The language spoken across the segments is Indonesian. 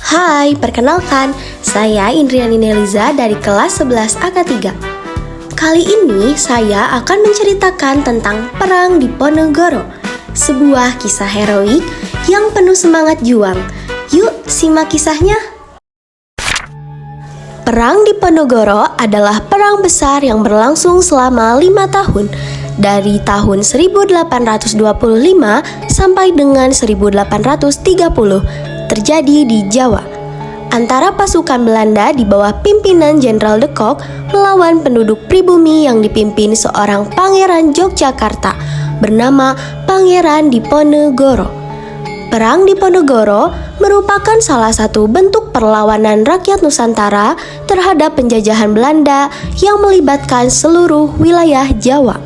Hai, perkenalkan, saya Indriani Neliza dari kelas 11 AK3. Kali ini saya akan menceritakan tentang Perang Diponegoro, sebuah kisah heroik yang penuh semangat juang. Yuk, simak kisahnya. Perang Diponegoro adalah perang besar yang berlangsung selama 5 tahun, dari tahun 1825 sampai dengan 1830, terjadi di Jawa, antara pasukan Belanda di bawah pimpinan Jenderal de Kock melawan penduduk pribumi yang dipimpin seorang pangeran Yogyakarta bernama Pangeran Diponegoro. Perang Diponegoro merupakan salah satu bentuk perlawanan rakyat Nusantara terhadap penjajahan Belanda yang melibatkan seluruh wilayah Jawa.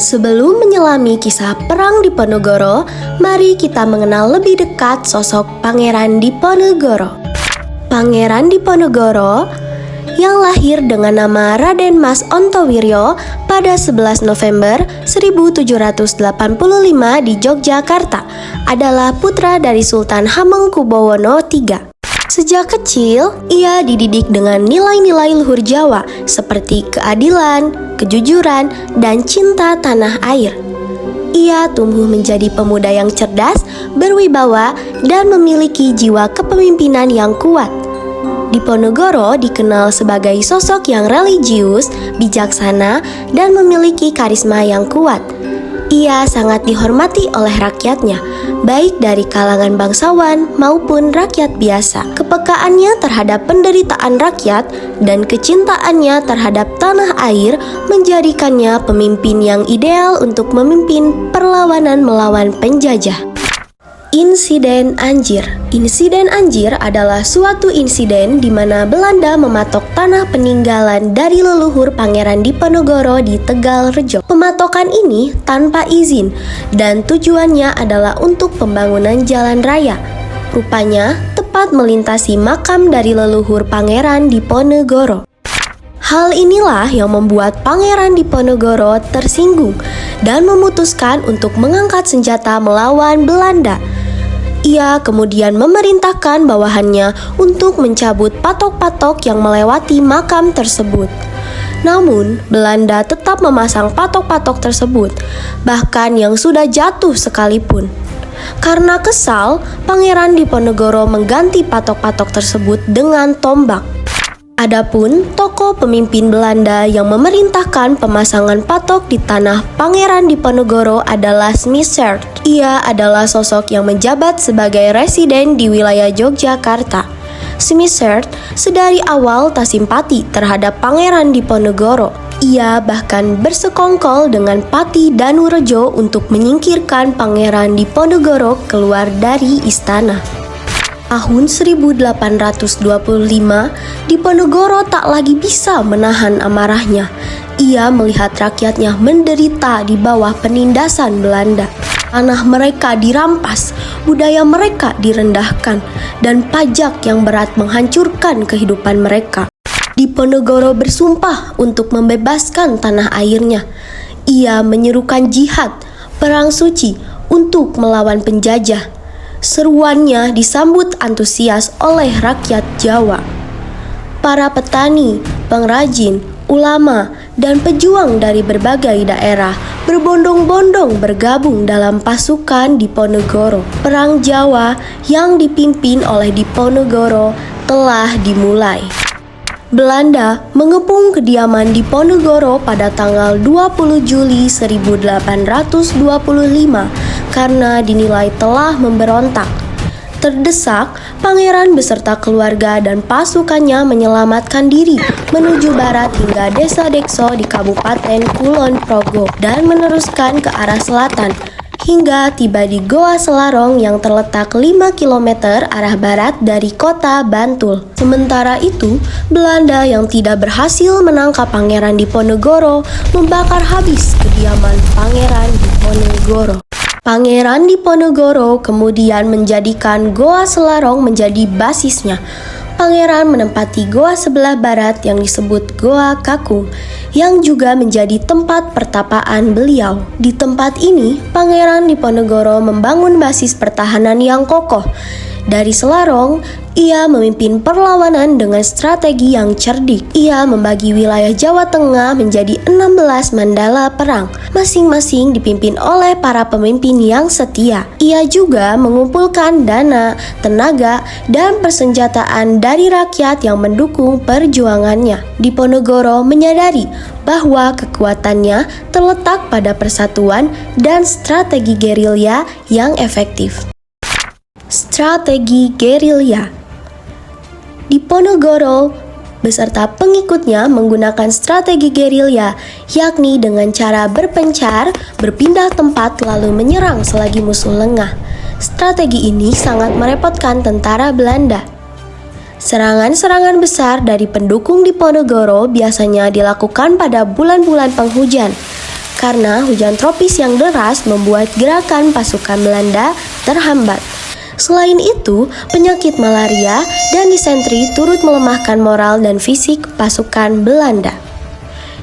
Sebelum menyelami kisah Perang Diponegoro, mari kita mengenal lebih dekat sosok Pangeran Diponegoro. Pangeran Diponegoro yang lahir dengan nama Raden Mas Ontowiryo pada 11 November 1785 di Yogyakarta adalah putra dari Sultan Hamengkubuwono III. Sejak kecil, ia dididik dengan nilai-nilai luhur Jawa seperti keadilan, kejujuran, dan cinta tanah air. Ia tumbuh menjadi pemuda yang cerdas, berwibawa, dan memiliki jiwa kepemimpinan yang kuat. Diponegoro dikenal sebagai sosok yang religius, bijaksana, dan memiliki karisma yang kuat. Ia sangat dihormati oleh rakyatnya, baik dari kalangan bangsawan maupun rakyat biasa. Kepekaannya terhadap penderitaan rakyat dan kecintaannya terhadap tanah air menjadikannya pemimpin yang ideal untuk memimpin perlawanan melawan penjajah. Insiden Anjir. Insiden Anjir adalah suatu insiden di mana Belanda mematok tanah peninggalan dari leluhur Pangeran Diponegoro di Tegalrejo. Pematokan ini tanpa izin dan tujuannya adalah untuk pembangunan jalan raya. Rupanya tepat melintasi makam dari leluhur Pangeran Diponegoro. Hal inilah yang membuat Pangeran Diponegoro tersinggung dan memutuskan untuk mengangkat senjata melawan Belanda. Ia kemudian memerintahkan bawahannya untuk mencabut patok-patok yang melewati makam tersebut. Namun, Belanda tetap memasang patok-patok tersebut, bahkan yang sudah jatuh sekalipun. Karena kesal, Pangeran Diponegoro mengganti patok-patok tersebut dengan tombak. Adapun tokoh pemimpin Belanda yang memerintahkan pemasangan patok di tanah Pangeran Diponegoro adalah Smitherd. Ia adalah sosok yang menjabat sebagai residen di wilayah Yogyakarta. Smitherd sedari awal tak simpati terhadap Pangeran Diponegoro. Ia bahkan bersekongkol dengan Pati Danurejo untuk menyingkirkan Pangeran Diponegoro keluar dari istana. Tahun 1825, Diponegoro tak lagi bisa menahan amarahnya. Ia melihat rakyatnya menderita di bawah penindasan Belanda. Tanah mereka dirampas, budaya mereka direndahkan, dan pajak yang berat menghancurkan kehidupan mereka. Diponegoro bersumpah untuk membebaskan tanah airnya. Ia menyerukan jihad, perang suci, untuk melawan penjajah. Seruannya disambut antusias oleh rakyat Jawa. Para petani, pengrajin, ulama, dan pejuang dari berbagai daerah berbondong-bondong bergabung dalam pasukan Diponegoro. Perang Jawa yang dipimpin oleh Diponegoro telah dimulai. Belanda mengepung kediaman Diponegoro pada tanggal 20 Juli 1825 karena dinilai telah memberontak. Terdesak, pangeran beserta keluarga dan pasukannya menyelamatkan diri menuju barat hingga desa Dekso di Kabupaten Kulon Progo dan meneruskan ke arah selatan hingga tiba di Goa Selarong yang terletak 5 km arah barat dari kota Bantul. Sementara itu, Belanda yang tidak berhasil menangkap Pangeran Diponegoro membakar habis kediaman Pangeran Diponegoro. Pangeran Diponegoro kemudian menjadikan Goa Selarong menjadi basisnya. Pangeran menempati goa sebelah barat yang disebut Goa Kakung, yang juga menjadi tempat pertapaan beliau. Di tempat ini, Pangeran Diponegoro membangun basis pertahanan yang kokoh. Dari Selarong, ia memimpin perlawanan dengan strategi yang cerdik. Ia membagi wilayah Jawa Tengah menjadi 16 mandala perang, masing-masing dipimpin oleh para pemimpin yang setia. Ia juga mengumpulkan dana, tenaga, dan persenjataan dari rakyat yang mendukung perjuangannya. Diponegoro menyadari bahwa kekuatannya terletak pada persatuan dan strategi gerilya yang efektif. Strategi gerilya. Diponegoro beserta pengikutnya menggunakan strategi gerilya, yakni dengan cara berpencar, berpindah tempat lalu menyerang selagi musuh lengah. Strategi ini sangat merepotkan tentara Belanda. Serangan-serangan besar dari pendukung Diponegoro biasanya dilakukan pada bulan-bulan penghujan, karena hujan tropis yang deras membuat gerakan pasukan Belanda terhambat. Selain itu, penyakit malaria dan disentri turut melemahkan moral dan fisik pasukan Belanda.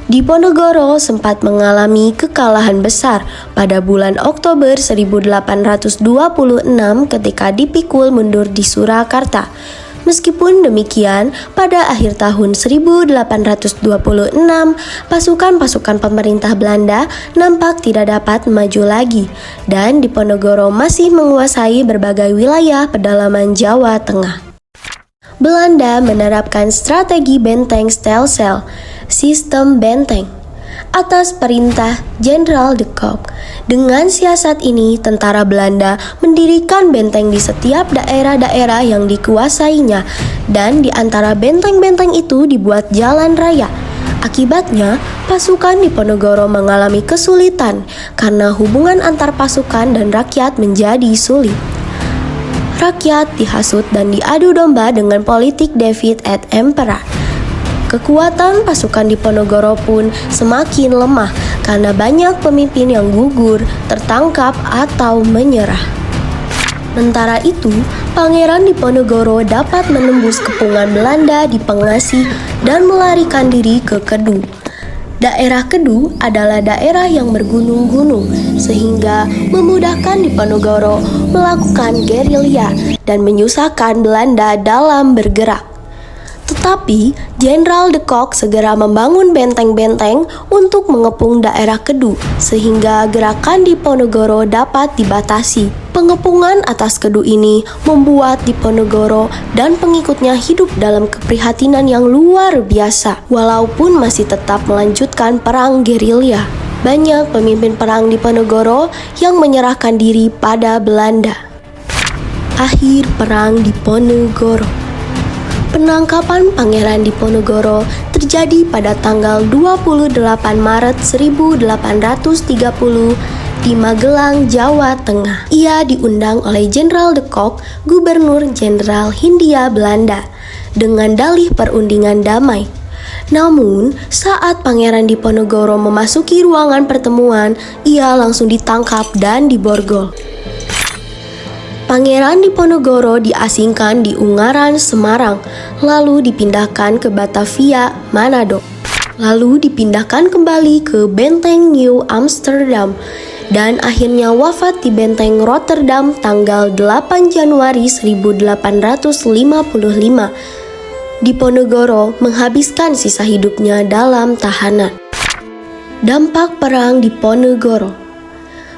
Diponegoro sempat mengalami kekalahan besar pada bulan Oktober 1826 ketika dipikul mundur di Surakarta. Meskipun demikian, pada akhir tahun 1826, pasukan-pasukan pemerintah Belanda nampak tidak dapat maju lagi, dan Diponegoro masih menguasai berbagai wilayah pedalaman Jawa Tengah. Belanda menerapkan strategi benteng Stelsel, sistem benteng, atas perintah Jenderal de Kock. Dengan siasat ini, tentara Belanda mendirikan benteng di setiap daerah-daerah yang dikuasainya, dan di antara benteng-benteng itu dibuat jalan raya. Akibatnya, pasukan Diponegoro mengalami kesulitan karena hubungan antar pasukan dan rakyat menjadi sulit. Rakyat dihasut dan diadu domba dengan politik Divide et Impera. Kekuatan pasukan Diponegoro pun semakin lemah karena banyak pemimpin yang gugur, tertangkap, atau menyerah. Sementara itu, Pangeran Diponegoro dapat menembus kepungan Belanda di Pengasih dan melarikan diri ke Kedu. Daerah Kedu adalah daerah yang bergunung-gunung, sehingga memudahkan Diponegoro melakukan gerilya dan menyusahkan Belanda dalam bergerak. Tetapi, Jenderal de Kock segera membangun benteng-benteng untuk mengepung daerah Kedu, sehingga gerakan Diponegoro dapat dibatasi. Pengepungan atas Kedu ini membuat Diponegoro dan pengikutnya hidup dalam keprihatinan yang luar biasa, walaupun masih tetap melanjutkan perang gerilya. Banyak pemimpin perang Diponegoro yang menyerahkan diri pada Belanda. Akhir Perang Diponegoro. Penangkapan Pangeran Diponegoro terjadi pada tanggal 28 Maret 1830 di Magelang, Jawa Tengah. Ia diundang oleh Jenderal de Kock, Gubernur Jenderal Hindia Belanda, dengan dalih perundingan damai. Namun, saat Pangeran Diponegoro memasuki ruangan pertemuan, ia langsung ditangkap dan diborgol. Pangeran Diponegoro diasingkan di Ungaran, Semarang, lalu dipindahkan ke Batavia, Manado, lalu dipindahkan kembali ke Benteng New Amsterdam, dan akhirnya wafat di Benteng Rotterdam tanggal 8 Januari 1855. Diponegoro menghabiskan sisa hidupnya dalam tahanan. Dampak Perang Diponegoro.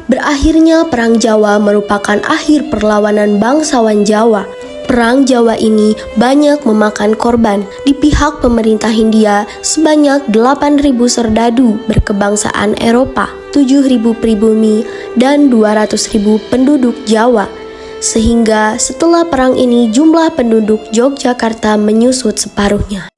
Berakhirnya Perang Jawa merupakan akhir perlawanan bangsawan Jawa. Perang Jawa ini banyak memakan korban. Di pihak pemerintah Hindia sebanyak 8.000 serdadu berkebangsaan Eropa, 7.000 pribumi, dan 200.000 penduduk Jawa. Sehingga setelah perang ini jumlah penduduk Yogyakarta menyusut separuhnya.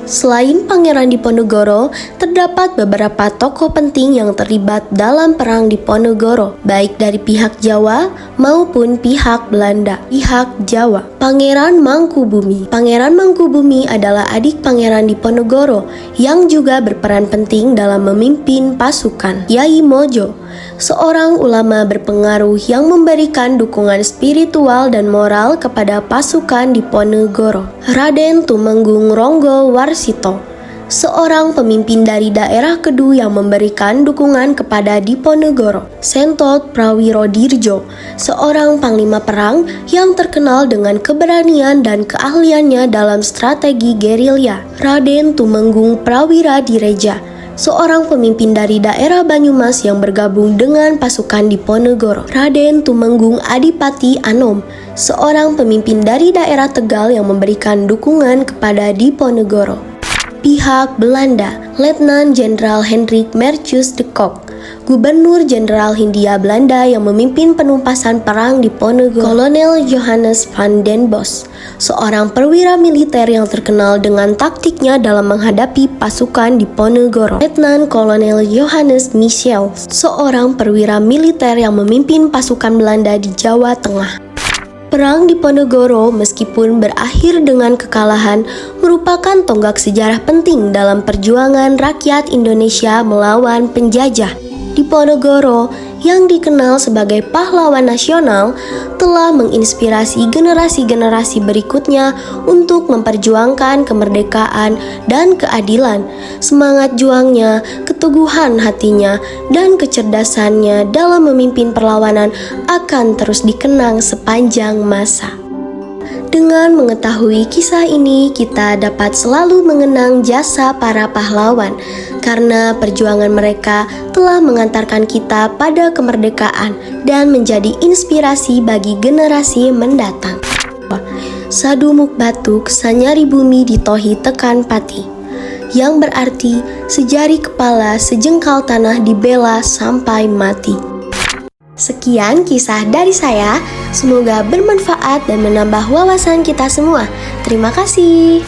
Selain Pangeran Diponegoro, terdapat beberapa tokoh penting yang terlibat dalam Perang Diponegoro, baik dari pihak Jawa maupun pihak Belanda. Pihak Jawa, Pangeran Mangkubumi. Pangeran Mangkubumi adalah adik Pangeran Diponegoro yang juga berperan penting dalam memimpin pasukan. Yai Mojo, seorang ulama berpengaruh yang memberikan dukungan spiritual dan moral kepada pasukan Diponegoro. Raden Tumenggung Ronggo Warsito, seorang pemimpin dari daerah Kedu yang memberikan dukungan kepada Diponegoro. Sentot Prawirodirjo, seorang panglima perang yang terkenal dengan keberanian dan keahliannya dalam strategi gerilya. Raden Tumenggung Prawiradireja, seorang pemimpin dari daerah Banyumas yang bergabung dengan pasukan Diponegoro. Raden Tumenggung Adipati Anom, seorang pemimpin dari daerah Tegal yang memberikan dukungan kepada Diponegoro. Pihak Belanda, Letnan Jenderal Hendrik Mercius de Kock, Gubernur Jenderal Hindia Belanda yang memimpin penumpasan perang di Ponegoro. Kolonel Johannes van den Bos, seorang perwira militer yang terkenal dengan taktiknya dalam menghadapi pasukan di Ponegoro. Letnan Kolonel Johannes Michel, seorang perwira militer yang memimpin pasukan Belanda di Jawa Tengah. Perang di Ponegoro meskipun berakhir dengan kekalahan merupakan tonggak sejarah penting dalam perjuangan rakyat Indonesia melawan penjajah. Diponegoro yang dikenal sebagai pahlawan nasional telah menginspirasi generasi-generasi berikutnya untuk memperjuangkan kemerdekaan dan keadilan. Semangat juangnya, keteguhan hatinya, dan kecerdasannya dalam memimpin perlawanan akan terus dikenang sepanjang masa. Dengan mengetahui kisah ini, kita dapat selalu mengenang jasa para pahlawan, karena perjuangan mereka telah mengantarkan kita pada kemerdekaan dan menjadi inspirasi bagi generasi mendatang. Sadumuk batuk sanyari bumi ditohi tekan pati, yang berarti sejari kepala sejengkal tanah dibela sampai mati. Sekian kisah dari saya, semoga bermanfaat dan menambah wawasan kita semua. Terima kasih.